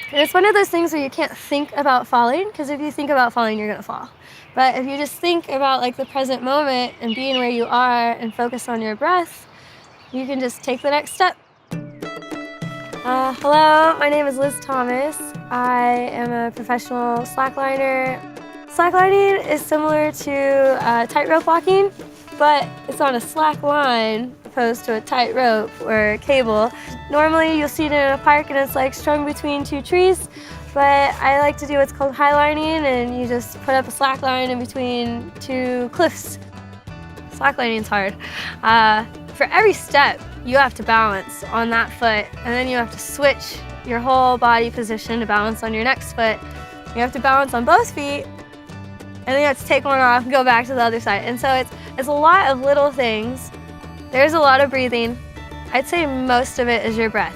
And it's one of those things where you can't think about falling, because if you think about falling, you're gonna fall. But if you just think about like the present moment and being where you are and focus on your breath, you can just take the next step. Hello, my name is Liz Thomas. I am a professional slackliner. Slacklining is similar to tightrope walking, but it's on a slack line opposed to a tight rope or a cable. Normally you'll see it in a park and it's like strung between two trees, but I like to do what's called highlining, and you just put up a slack line in between two cliffs. Slacklining is hard. For every step, you have to balance on that foot, and then you have to switch your whole body position to balance on your next foot. You have to balance on both feet, and then you have to take one off and go back to the other side. And so it's a lot of little things. There's a lot of breathing. I'd say most of it is your breath.